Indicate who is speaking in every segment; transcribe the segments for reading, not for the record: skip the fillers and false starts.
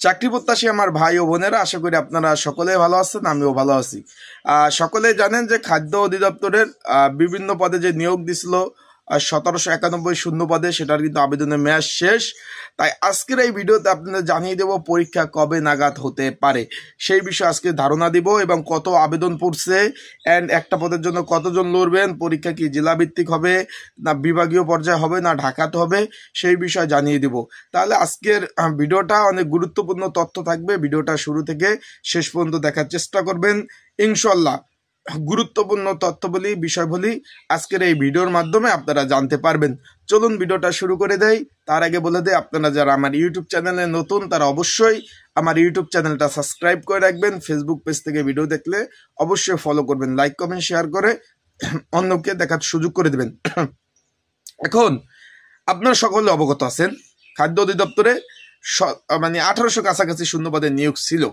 Speaker 1: চাকরি প্রত্যাশী আমার ভাই ও বোনেরা, আশা করি আপনারা সকলে ভালো আছেন, আমিও ভালো আছি। সকলে জানেন যে খাদ্য অধিদপ্তরের বিভিন্ন পদে যে নিয়োগ দিছিল 1791 শূন্য পদে, সেটার কিন্তু আবেদনের মেয়াদ শেষ। তাই আজকের এই ভিডিওতে আপনাদের জানিয়ে দেব পরীক্ষা কবে নাগাদ হতে পারে, সেই বিষয়ে আজকে ধারণা দিব এবং কত আবেদন পড়ছে অ্যান্ড একটা পদের জন্য কতজন লড়বেন, পরীক্ষা কি জেলাভিত্তিক হবে না বিভাগীয় পর্যায়ে হবে না ঢাকাতে হবে, সেই বিষয়ে জানিয়ে দিব। তাহলে আজকের ভিডিওটা অনেক গুরুত্বপূর্ণ তথ্য থাকবে, ভিডিওটা শুরু থেকে শেষ পর্যন্ত দেখার চেষ্টা করবেন। ইনশাল্লাহ গুরুত্বপূর্ণ তথ্য বলি, বিষয় বলি আজকের এই ভিডিওর মাধ্যমে আপনারা জানতে পারবেন। চলুন ভিডিওটা শুরু করে দেই। তার আগে বলে দেই, আপনারা যারা আমার ইউটিউব চ্যানেলে নতুন তারা অবশ্যই আমার ইউটিউব চ্যানেলটা সাবস্ক্রাইব করে রাখবেন। ফেসবুক পেজ থেকে ভিডিও দেখলে অবশ্যই ফলো করবেন, লাইক কমেন্ট শেয়ার করে অন্যকে দেখার সুযোগ করে দেবেন। এখন আপনারা সকলে অবগত আছেন, খাদ্য অধিদপ্তরে 1800 কাছাকাছি শূন্যপদে নিয়োগ ছিল।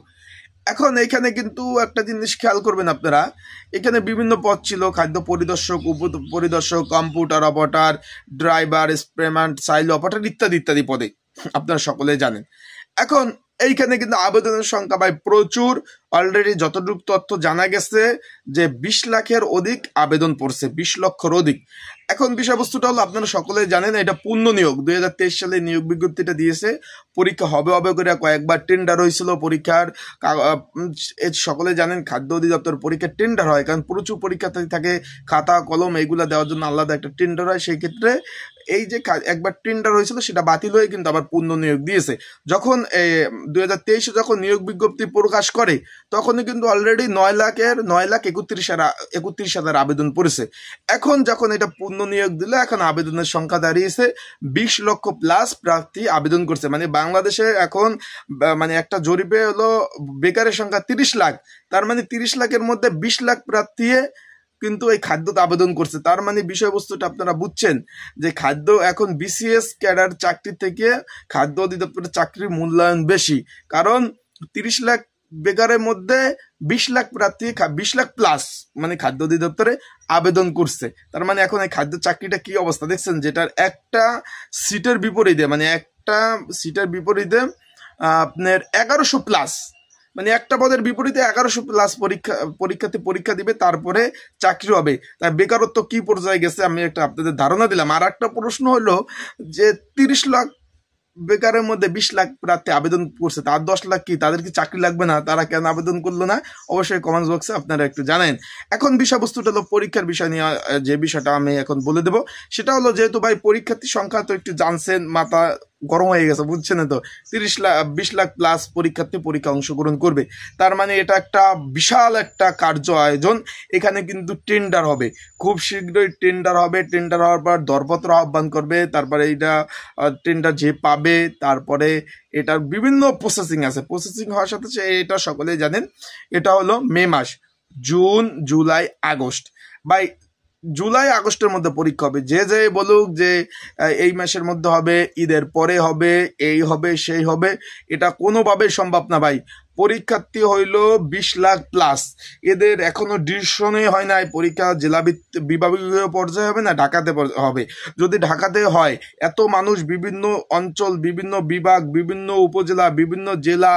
Speaker 1: এখন এখানে কিন্তু একটা জিনিস খেয়াল করবেন আপনারা, এখানে বিভিন্ন পদ ছিল, খাদ্য পরিদর্শক, উপ পরিদর্শক, কম্পিউটার অপারেটর, ড্রাইভার, স্প্রেম্যান, সাইল অপারেটর ইত্যাদি ইত্যাদি পদে আপনারা সকলে জানেন। এখন এইখানে কিন্তু আবেদনের সংখ্যা ভাই প্রচুর। অলরেডি যতটুকু তথ্য জানা গেছে যে 20 লাখের অধিক আবেদন পড়ছে, 20 লক্ষর অধিক। এখন বিষয়বস্তুটা হলো, আপনারা সকলে জানেন এটা পূর্ণ নিয়োগ। 2023 সালে নিয়োগ বিজ্ঞপ্তিটা দিয়েছে, পরীক্ষা হবে হবে করে কয়েকবার টেন্ডার হয়েছিল পরীক্ষার। সকলে জানেন খাদ্য অধিদপ্তর পরীক্ষার টেন্ডার হয়, কারণ প্রচুর পরীক্ষা থাকে, খাতা কলম এইগুলা দেওয়ার জন্য আলাদা একটা টেন্ডার হয়। সেই ক্ষেত্রে এই যে একবার টেন্ডার হয়েছিল সেটা বাতিল হয়ে কিন্তু আবার পূর্ণ নিয়োগ দিয়েছে। যখন 2023 যখন নিয়োগ বিজ্ঞপ্তি প্রকাশ করে তখনই কিন্তু অলরেডি 9,31,000 আবেদন পড়েছে। এখন যখন এটা পূর্ণ নিয়োগ দিল, এখন আবেদনের সংখ্যা দাঁড়িয়েছে 20 লক্ষ প্লাস প্রার্থী আবেদন করছে। মানে বাংলাদেশে এখন একটা জরিপে হলো বেকারের সংখ্যা 30 লাখ, তার মানে 30 লাখের মধ্যে 20 লাখ প্রার্থী কিন্তু এই খাদ্যতে আবেদন করছে। তার মানে বিষয়বস্তুটা আপনারা বুঝছেন যে খাদ্য এখন বিসিএস ক্যাডার চাকরি থেকে খাদ্য অধিদপ্তরের চাকরির মূল্যায়ন বেশি, কারণ 30 লাখ বেকারের মধ্যে 20 লাখ প্রার্থী 20 লাখ প্লাস মানে খাদ্য অধিদপ্তরে আবেদন করছে। তার মানে এখন এই খাদ্য চাকরিটা কি অবস্থা দেখছেন, যেটার একটা সিটের বিপরীতে আপনার 1100 প্লাস, মানে একটা পদের বিপরীতে 1100 প্লাস পরীক্ষা দিবে, তারপরে চাকরি হবে। তাই বেকারত্ব কি পর্যায়ে গেছে আমি একটা আপনাদের ধারণা দিলাম। আর একটা প্রশ্ন হলো যে 30 লাখ বেকারের মধ্যে 20 লাখ প্রার্থী আবেদন করছে, তার 10 লাখ কি, তাদের কি চাকরি লাগবে না? তারা কেন আবেদন করলো না? অবশ্যই কমেন্টস বক্সে আপনারা একটু জানেন। এখন বিষয়বস্তুটা হলো পরীক্ষার বিষয় নিয়ে, যে বিষয়টা আমি এখন বলে দেবো সেটা হলো, যেহেতু ভাই পরীক্ষার্থীর সংখ্যা তো একটু জানছেন, মাথা গরম হয়ে গেছে, বুঝছেন তো, 20 লাখ প্লাস পরীক্ষার্থী পরীক্ষা অংশগ্রহণ করবে। তার মানে এটা একটা বিশাল একটা কার্য আয়োজন। এখানে কিন্তু টেন্ডার হবে, খুব শীঘ্রই টেন্ডার হবে। টেন্ডার হওয়ার পর দরপত্র আহ্বান করবে, তারপরে এইটা টেন্ডার যে পাবে, তারপরে এটার বিভিন্ন প্রসেসিং আছে। প্রসেসিং হওয়ার সাথে এটা সকলেই জানেন, এটা হলো মে মাস, জুন, জুলাই, আগস্ট। ভাই জুলাই আগস্টের মধ্যে পরীক্ষা হবে। যে বলুক যে এই মাসের মধ্যে হবে, ঈদের পরে হবে, এই হবে সেই হবে, এটা কোনোভাবেই সম্ভব না ভাই। পরীক্ষার্থী হইল 20 লাখ প্লাস, এদের এখনো ডিসিশনই হয় নাই পরীক্ষা জেলা বিভাগীয় পর্যায়ে হবে না ঢাকাতে হবে। যদি ঢাকাতে হয়, এত মানুষ বিভিন্ন অঞ্চল, বিভিন্ন বিভাগ, বিভিন্ন উপজেলা, বিভিন্ন জেলা,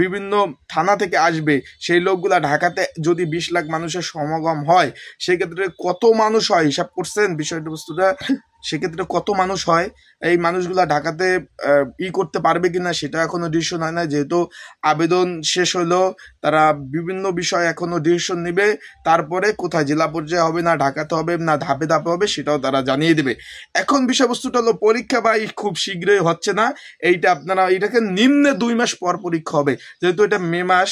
Speaker 1: বিভিন্ন থানা থেকে আসবে, সেই লোকগুলা ঢাকাতে যদি 20 লাখ মানুষের সমাগম হয়, সেক্ষেত্রে কত মানুষ হয় হিসাব করছেন বিষয়টা বস্তুটা? সেক্ষেত্রে কত মানুষ হয়, এই মানুষগুলা ঢাকাতে করতে পারবে কিনা সেটা এখনো ডিসিশন হয় না। যেহেতু আবেদন শেষ হলো, তারা বিভিন্ন বিষয় এখনো ডিসিশন নেবে, তারপরে কোথায় জেলা পর্যায়ে হবে না ঢাকাতে হবে না ধাপে ধাপে হবে সেটাও তারা জানিয়ে দেবে। এখন বিষয়বস্তুটা হলো পরীক্ষা ভাই খুব শীঘ্রই হচ্ছে না, এইটা আপনারা এটাকে নিম্নে 2 মাস পর পরীক্ষা হবে। যেহেতু এটা মে মাস,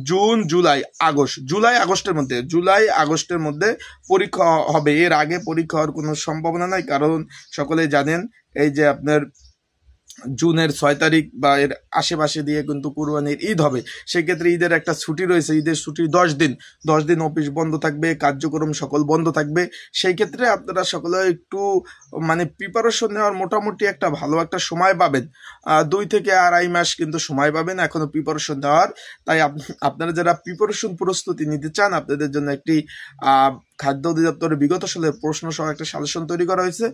Speaker 1: জুন, জুলাই, আগস্টের মধ্যে পরীক্ষা হবে। এর আগে পরীক্ষা হওয়ার কোনো সম্ভাবনা নাই, কারণ সকলে জানেন এই যে আপনার জুনের 6 তারিখ বা এর আশেপাশে দিয়ে কিন্তু কুরবানির ঈদ হবে। সেক্ষেত্রে ঈদের একটা ছুটি রয়েছে, ঈদের ছুটি 10 দিন অফিস বন্ধ থাকবে, কার্যক্রম সকল বন্ধ থাকবে। সেই ক্ষেত্রে আপনারা সকলে একটু প্রিপারেশন নেওয়ার মোটামুটি একটা ভালো একটা সময় পাবেন, 2 থেকে 2.5 মাস কিন্তু সময় পাবেন এখনো প্রিপারেশন দেওয়ার। তাই আপনারা যারা প্রিপারেশন প্রস্তুতি নিতে চান, আপনাদের জন্য একটি খাদ্য অধিদপ্তরের বিগত সালের প্রশ্ন সহ একটা সাজেশন তৈরি করা হয়েছে।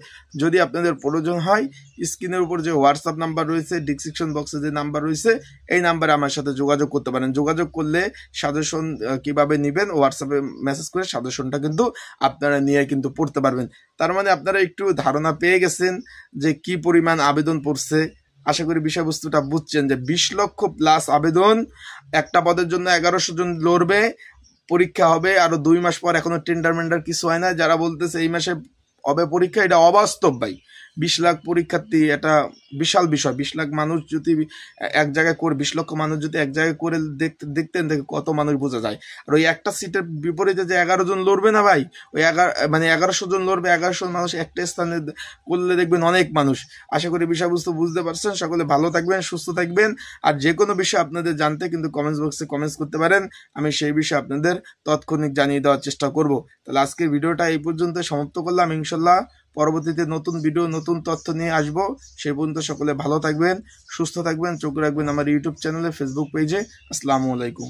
Speaker 1: যদি আপনাদের প্রয়োজন হয় স্ক্রিনের উপর যে হোয়াটসঅ্যাপ নাম্বার রয়েছে, ডিসক্রিপশন বক্সে যে নাম্বার রয়েছে, এই নাম্বারে আমার সাথে যোগাযোগ করতে পারেন। যোগাযোগ করলে সাজেশন কিভাবে নেবেন হোয়াটসঅ্যাপে মেসেজ করে সাজেশনটা কিন্তু আপনারা নিয়ে কিন্তু পড়তে পারবেন। তার মানে আপনারা একটু ধারণা পেয়ে গেছেন যে কি পরিমাণ আবেদন পড়ছে। আশা করি বিষয়বস্তুটা বুঝছেন যে 20 লক্ষ প্লাস আবেদন, একটা পদের জন্য 1100 জন লড়বে, পরীক্ষা হবে আরো 2 মাস পর, এখনো টেন্ডার কিছু হয় না। যারা বলতেছে এই মাসে হবে পরীক্ষা, এটা অবাস্তব ভাই। 20 লাখ পরীক্ষার্থী, এটা বিশাল বিষয়। 20 লাখ মানুষ যদি এক জায়গায় করে, 20 লক্ষ মানুষ যদি এক জায়গায় করে দেখতেন কত মানুষ বোঝা যায়। আর ওই একটা সিটের বিপরীতে যে 11 জন লড়বে না ভাই, ওই 1100 জন লড়বে, 1100 মানুষ একটা স্থানে করলে দেখবেন অনেক মানুষ। আশা করি বিষয়বস্তু বুঝতে পারছেন। সকলে ভালো থাকবেন, সুস্থ থাকবেন। আর যে কোনো বিষয় আপনাদের জানতে কিন্তু কমেন্টস বক্সে কমেন্টস করতে পারেন, আমি সেই বিষয়ে আপনাদের তৎক্ষণিক জানিয়ে দেওয়ার চেষ্টা করব। তাহলে আজকের ভিডিওটা এই পর্যন্ত সমাপ্ত করলাম। ইনশাল্লাহ পরবর্তীতে নতুন ভিডিও, নতুন তথ্য নিয়ে আসবো। সেই পর্যন্ত সকলে ভালো থাকবেন, সুস্থ থাকবেন, চোখ রাখবেন আমার ইউটিউব চ্যানেলে, ফেসবুক পেজে। আসসালামু আলাইকুম।